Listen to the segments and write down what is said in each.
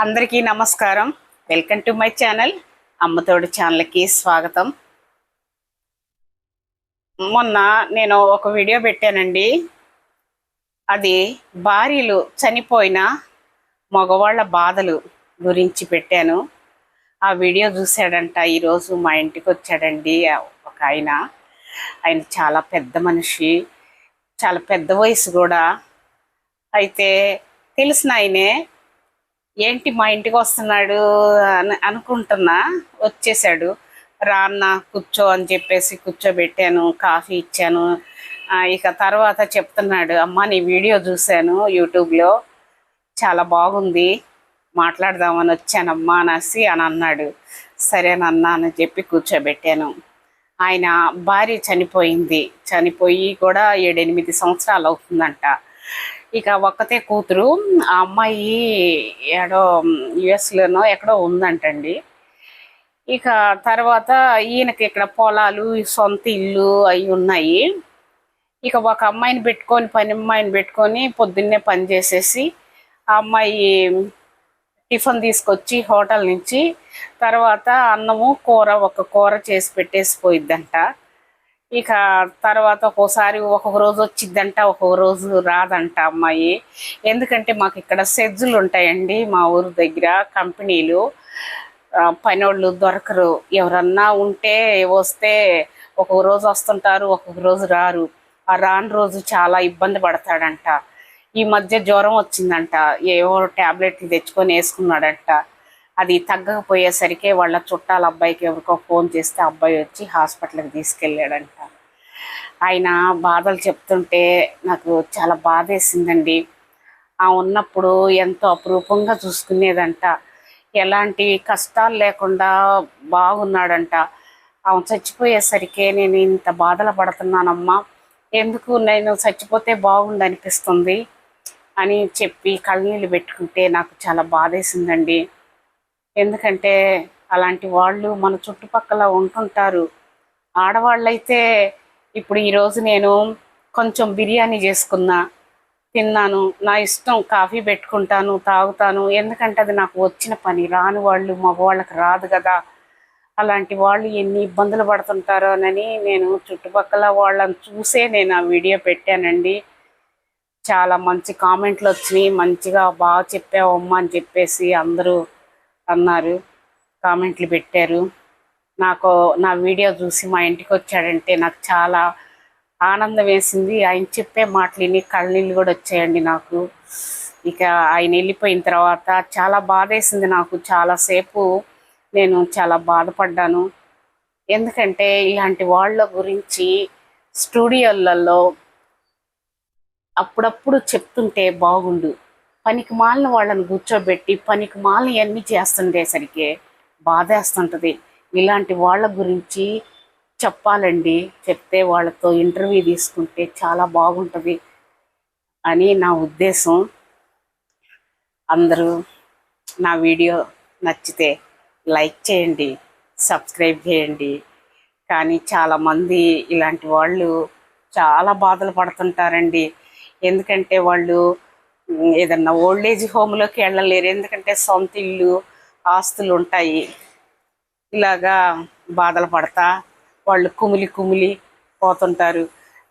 అందరికీ నమస్కారం. Welcome to my channel. అమ్మతోడు ఛానల్కి స్వాగతం. మొన్న నేను ఒక వీడియో పెట్టానండి. అది భార్యలు చనిపోయిన మగవాళ్ళ బాధలు గురించి పెట్టాను. ఆ వీడియో చూశాడంట. ఈరోజు మా ఇంటికి వచ్చాడండి ఒక ఆయన చాలా పెద్ద మనిషి, చాలా పెద్ద వయసు కూడా. అయితే తెలిసిన ఆయనే. ఏంటి మా ఇంటికి వస్తున్నాడు అని అనుకుంటున్నా, వచ్చేసాడు. రాన్న కూర్చో అని చెప్పేసి కూర్చోబెట్టాను, కాఫీ ఇచ్చాను. ఇక తర్వాత చెప్తున్నాడు, అమ్మ నీ వీడియో చూశాను యూట్యూబ్లో, చాలా బాగుంది, మాట్లాడదామని వచ్చానమ్మా అనేసి అని అన్నాడు. సరేనన్నా అని చెప్పి కూర్చోబెట్టాను. ఆయన భార్య చనిపోయి కూడా 7-8 సంవత్సరాలు అవుతుందంట. ఇక ఒక్కతే కూతురు. ఆ అమ్మాయి ఏడో యుఎస్లోనో ఎక్కడో ఉందంటండి. ఇక తర్వాత ఈయనకి ఇక్కడ పొలాలు, సొంత ఇల్లు అవి ఉన్నాయి. ఇక ఒక అమ్మాయిని పెట్టుకొని, పని అమ్మాయిని పెట్టుకొని పొద్దున్నే పని చేసేసి ఆ అమ్మాయి టిఫిన్ తీసుకొచ్చి హోటల్ నుంచి, తర్వాత అన్నము ఒక కూర చేసి పెట్టేసి పోయిద్దంట. ఇక తర్వాత ఒక్కొక్క రోజు వచ్చిద్దంట, ఒక్కొక్క రోజు రాదంట అమ్మాయి. ఎందుకంటే మాకు ఇక్కడ సెజ్జులు ఉంటాయండి మా ఊరు దగ్గర, కంపెనీలు. పనోళ్ళు దొరకరు. ఎవరన్నా ఉంటే వస్తే ఒక్కొక్క రోజు వస్తుంటారు, ఒక్కొక్క రోజు రారు. ఆ రాని రోజు చాలా ఇబ్బంది పడతాడంట. ఈ మధ్య జ్వరం వచ్చిందంట, ఏవో ట్యాబ్లెట్లు తెచ్చుకొని వేసుకున్నాడంట. అది తగ్గకపోయేసరికి వాళ్ళ చుట్టాల అబ్బాయికి ఎవరికో ఫోన్ చేస్తే అబ్బాయి వచ్చి హాస్పిటల్కి తీసుకెళ్ళాడంట. ఆయన బాధలు చెప్తుంటే నాకు చాలా బాధేసిందండి. ఆ ఉన్నప్పుడు ఎంతో అపురూపంగా చూసుకునేదంట, ఎలాంటి కష్టాలు లేకుండా బాగున్నాడంట. ఆమె చచ్చిపోయేసరికి నేను ఇంత బాధలు పడుతున్నానమ్మా, ఎందుకు నేను చచ్చిపోతే బాగుండు అనిపిస్తుంది అని చెప్పి కళ్ళనీళ్ళు పెట్టుకుంటే నాకు చాలా బాధేసిందండి. ఎందుకంటే అలాంటి వాళ్ళు మన చుట్టుపక్కల ఉంటుంటారు. ఆడవాళ్ళైతే ఇప్పుడు ఈరోజు నేను కొంచెం బిర్యానీ చేసుకున్నా, తిన్నాను, నా ఇష్టం, కాఫీ పెట్టుకుంటాను, తాగుతాను. ఎందుకంటే అది నాకు వచ్చిన పని. రాని వాళ్ళు, మగవాళ్ళకి రాదు కదా. అలాంటి వాళ్ళు ఎన్ని ఇబ్బందులు పడుతుంటారోనని నేను చుట్టుపక్కల వాళ్ళని చూసే నేను ఆ వీడియో పెట్టానండి. చాలా మంచి కామెంట్లు వచ్చినాయి. మంచిగా బాగా చెప్పావమ్మా అని చెప్పేసి అందరూ అన్నారు, కామెంట్లు పెట్టారు. నా వీడియో చూసి మా ఇంటికి వచ్చాడంటే నాకు చాలా ఆనందం వేసింది. ఆయన చెప్పే మాటలు విని కళ్ళనీళ్ళు కూడా వచ్చాయండి నాకు. ఇక ఆయన వెళ్ళిపోయిన తర్వాత చాలా బాధేసింది నాకు. చాలాసేపు నేను చాలా బాధపడ్డాను. ఎందుకంటే ఇలాంటి వాళ్ళ గురించి స్టూడియోలలో అప్పుడప్పుడు చెప్తుంటే బాగుండు. పనికి మాలిన వాళ్ళని కూర్చోబెట్టి పనికి మాలిన అన్నీ చేస్తుండేసరికి బాధేస్తుంటుంది. ఇలాంటి వాళ్ళ గురించి చెప్పాలండి. చెప్తే వాళ్ళతో ఇంటర్వ్యూ తీసుకుంటే చాలా బాగుంటుంది అని నా ఉద్దేశం. అందరూ నా వీడియో నచ్చితే లైక్ చేయండి, సబ్స్క్రైబ్ చేయండి. కానీ చాలామంది ఇలాంటి వాళ్ళు చాలా బాధలు పడుతుంటారండి. ఎందుకంటే వాళ్ళు ఏదన్నా ఓల్డేజ్ హోమ్లోకి వెళ్ళలేరు. ఎందుకంటే సొంత ఇల్లు, ఆస్తులు ఉంటాయి. ఇలాగా బాధలు పడతా వాళ్ళు కుమిలి పోతుంటారు.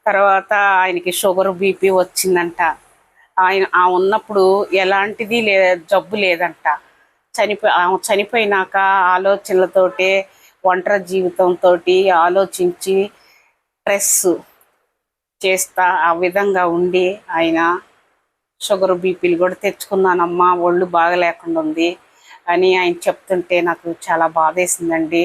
తర్వాత ఆయనకి షుగర్, బీపీ వచ్చిందంట. ఆ ఉన్నప్పుడు ఎలాంటిది జబ్బు లేదంట. చనిపోయినాక ఆలోచనలతోటే, ఒంటరి జీవితంతో ఆలోచించి స్ట్రెస్ చేస్తా ఆ విధంగా ఉండి ఆయన షుగర్, బీపీలు కూడా తెచ్చుకున్నానమ్మా, ఒళ్ళు బాగా లేకుండా ఉంది అని ఆయన చెప్తుంటే నాకు చాలా బాధేసిందండి.